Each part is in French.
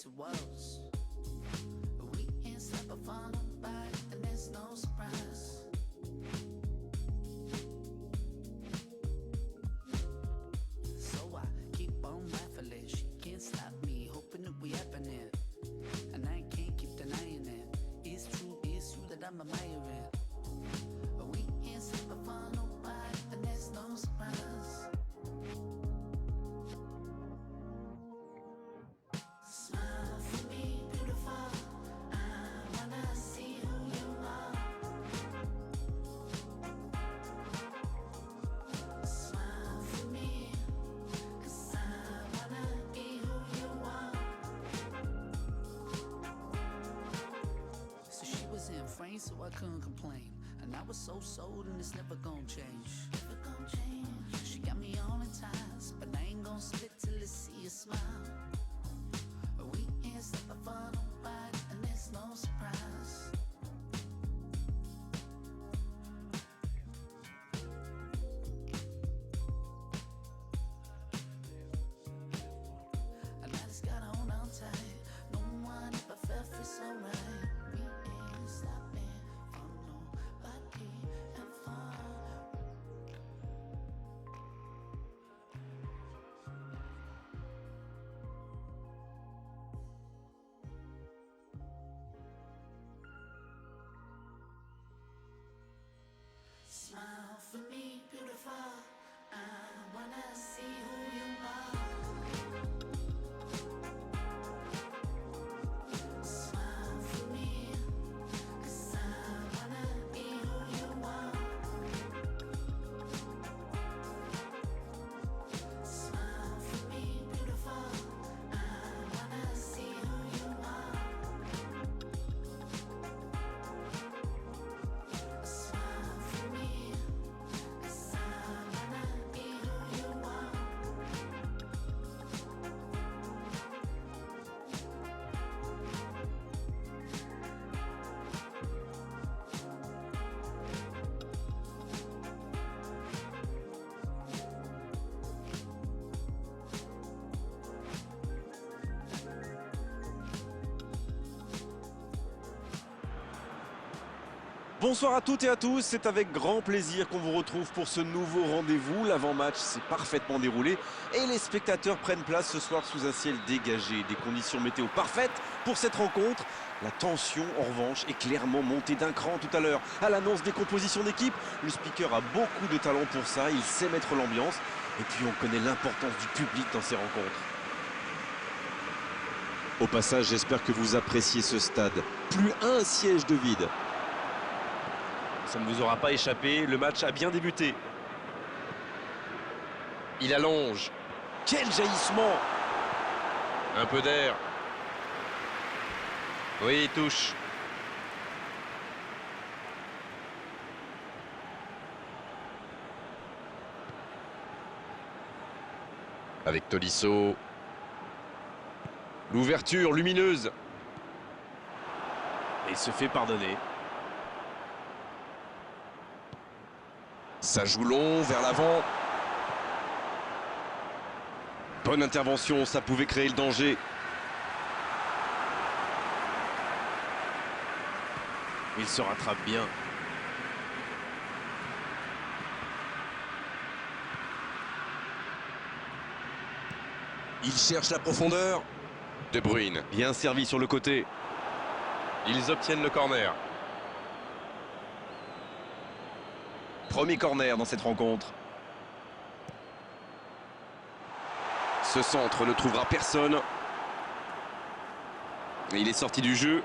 it was. We ain't stop for nobody, and there's no surprise. So I keep on laughing, she can't stop me, hoping that we happening. And I can't keep denying it. It's true that I'm admiring. We ain't stop for nobody, and there's no surprise. Smile for me, beautiful. I wanna see who you are. Smile for me, 'cause I wanna be who you are. So she was in France, so I couldn't complain. And I was so sold, and it's never gonna change. Never gonna change. She got me all in ties, but I ain't gonna split till I see a smile. We ain't stepping for nobody, and there's no surprise. And I just gotta hold on tight. No one ever felt free so right. We ain't stopping for nobody and fun. Smile for me, beautiful. I wanna see who you are. Smile for me, 'cause I wanna be who you are. Smile for me, beautiful. I wanna see who you are. Smile for me, 'cause I wanna be who you are. Bonsoir à toutes et à tous, c'est avec grand plaisir qu'on vous retrouve pour ce nouveau rendez-vous. L'avant-match s'est parfaitement déroulé et les spectateurs prennent place ce soir sous un ciel dégagé. Des conditions météo parfaites pour cette rencontre. La tension, en revanche, est clairement montée d'un cran tout à l'heure. À l'annonce des compositions d'équipe, le speaker a beaucoup de talent pour ça, il sait mettre l'ambiance. Et puis on connaît l'importance du public dans ces rencontres. Au passage, j'espère que vous appréciez ce stade. Plus un siège de vide. Ça ne vous aura pas échappé, le match a bien débuté. Il allonge. Quel jaillissement! Un peu d'air. Oui, il touche. Avec Tolisso. L'ouverture lumineuse. Et se fait pardonner. Ça joue long, vers l'avant. Bonne intervention, ça pouvait créer le danger. Il se rattrape bien. Il cherche la profondeur. De Bruyne, bien servi sur le côté. Ils obtiennent le corner. Premier corner dans cette rencontre. Ce centre ne trouvera personne. Et il est sorti du jeu.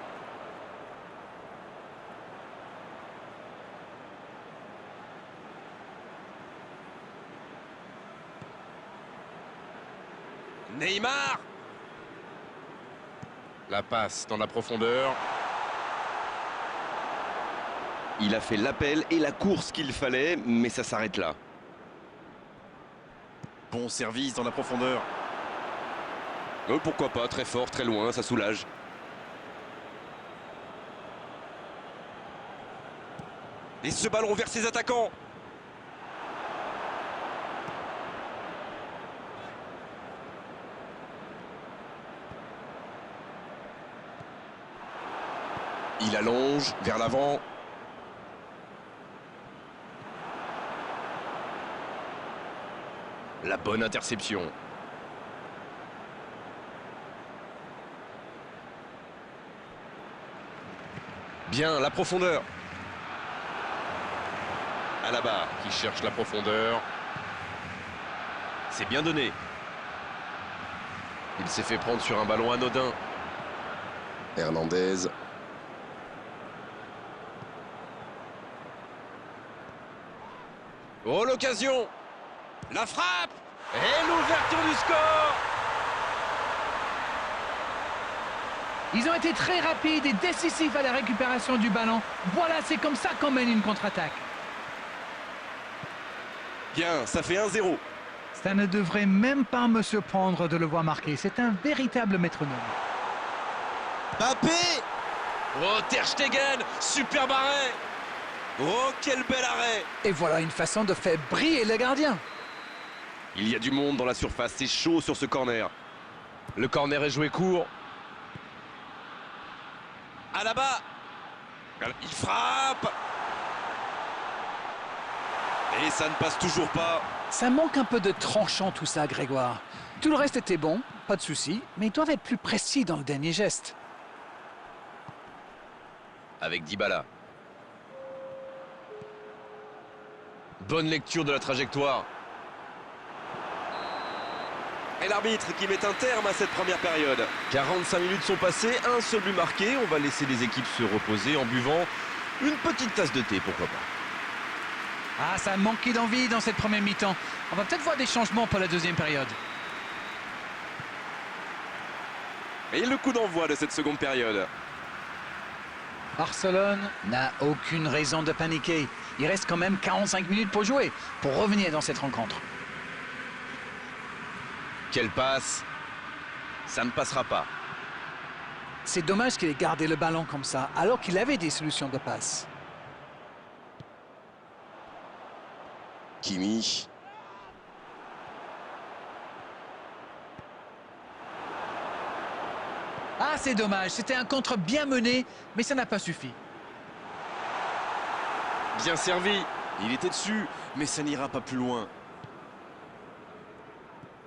Neymar! La passe dans la profondeur. Il a fait l'appel et la course qu'il fallait, mais ça s'arrête là. Bon service dans la profondeur. Pourquoi pas, très fort, très loin, ça soulage. Et ce ballon vers ses attaquants. Il allonge vers l'avant. La bonne interception. Bien, la profondeur. Alaba qui cherche la profondeur. C'est bien donné. Il s'est fait prendre sur un ballon anodin. Hernandez. Oh, l'occasion! La frappe! Et l'ouverture du score! Ils ont été très rapides et décisifs à la récupération du ballon. Voilà, c'est comme ça qu'on mène une contre-attaque. Bien, ça fait 1-0. Ça ne devrait même pas me surprendre de le voir marquer. C'est un véritable métronome. Mbappé! Oh, Ter Stegen! Superbe arrêt! Oh, quel bel arrêt! Et voilà une façon de faire briller le gardien. Il y a du monde dans la surface, c'est chaud sur ce corner. Le corner est joué court. Alaba! Il frappe! Et ça ne passe toujours pas. Ça manque un peu de tranchant tout ça, Grégoire. Tout le reste était bon, pas de souci, mais ils doivent être plus précis dans le dernier geste. Avec Dybala. Bonne lecture de la trajectoire. Et l'arbitre qui met un terme à cette première période. 45 minutes sont passées, un seul but marqué. On va laisser les équipes se reposer en buvant une petite tasse de thé, pourquoi pas. Ah, ça a manqué d'envie dans cette première mi-temps. On va peut-être voir des changements pour la deuxième période. Et le coup d'envoi de cette seconde période. Barcelone n'a aucune raison de paniquer. Il reste quand même 45 minutes pour jouer, pour revenir dans cette rencontre. Quelle passe! Ça ne passera pas. C'est dommage qu'il ait gardé le ballon comme ça, alors qu'il avait des solutions de passe. Kimi. Ah, c'est dommage. C'était un contre bien mené, mais ça n'a pas suffi. Bien servi. Il était dessus, mais ça n'ira pas plus loin.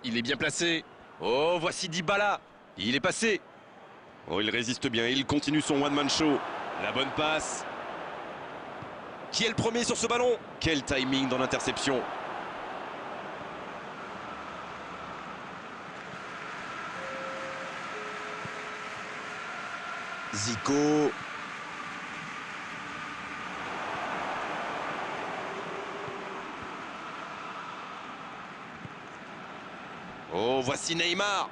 Il est bien placé. Oh, voici Dybala. Il est passé. Oh, il résiste bien, il continue son one-man show. La bonne passe. Qui est le premier sur ce ballon? Quel timing dans l'interception. Zico. Oh, voici Neymar.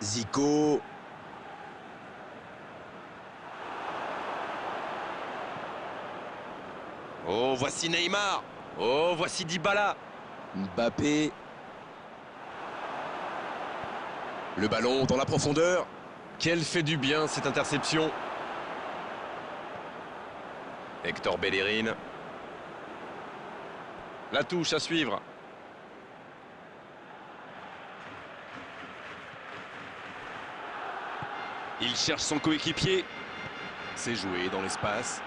Zico. Oh, voici Neymar. Oh, voici Dybala. Mbappé. Le ballon dans la profondeur. Quelle fait du bien cette interception. Hector Bellerin. La touche à suivre. Il cherche son coéquipier. C'est joué dans l'espace.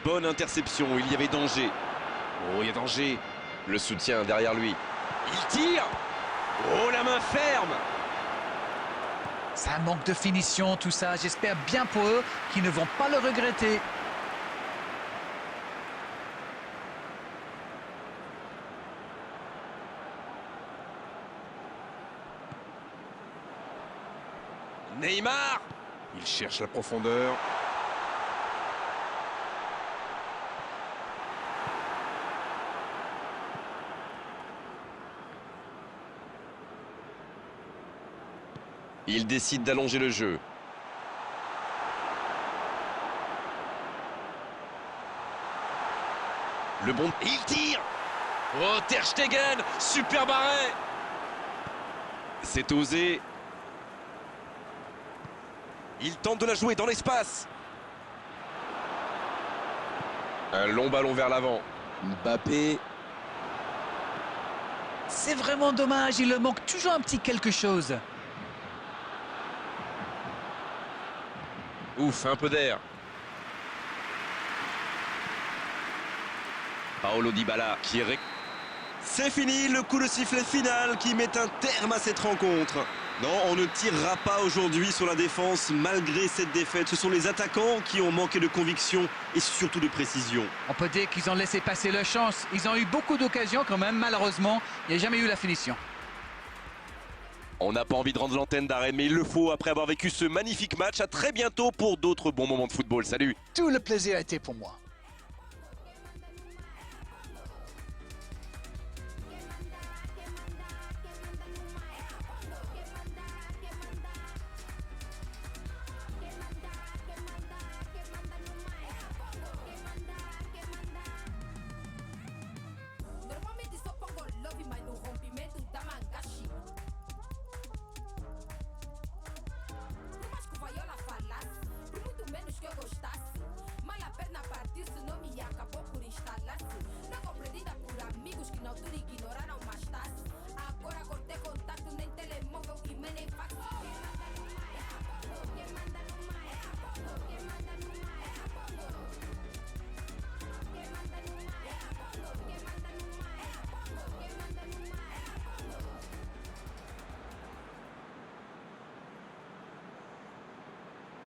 Bonne interception, il y avait danger. Oh, il y a danger. Le soutien derrière lui. Il tire. Oh, la main ferme. Ça manque de finition, tout ça. J'espère bien pour eux qu'ils ne vont pas le regretter. Neymar. Il cherche la profondeur. Il décide d'allonger le jeu. Le bon... Il tire. Oh, Ter Stegen. Superbe arrêt. C'est osé. Il tente de la jouer dans l'espace. Un long ballon vers l'avant. Mbappé. C'est vraiment dommage, il leur manque toujours un petit quelque chose. Ouf, un peu d'air. Paolo Dybala qui est... C'est fini, le coup de sifflet final qui met un terme à cette rencontre. Non, on ne tirera pas aujourd'hui sur la défense malgré cette défaite. Ce sont les attaquants qui ont manqué de conviction et surtout de précision. On peut dire qu'ils ont laissé passer leur chance. Ils ont eu beaucoup d'occasions quand même, malheureusement. Il n'y a jamais eu la finition. On n'a pas envie de rendre l'antenne d'arrêt, mais il le faut après avoir vécu ce magnifique match. À très bientôt pour d'autres bons moments de football. Salut! Tout le plaisir a été pour moi.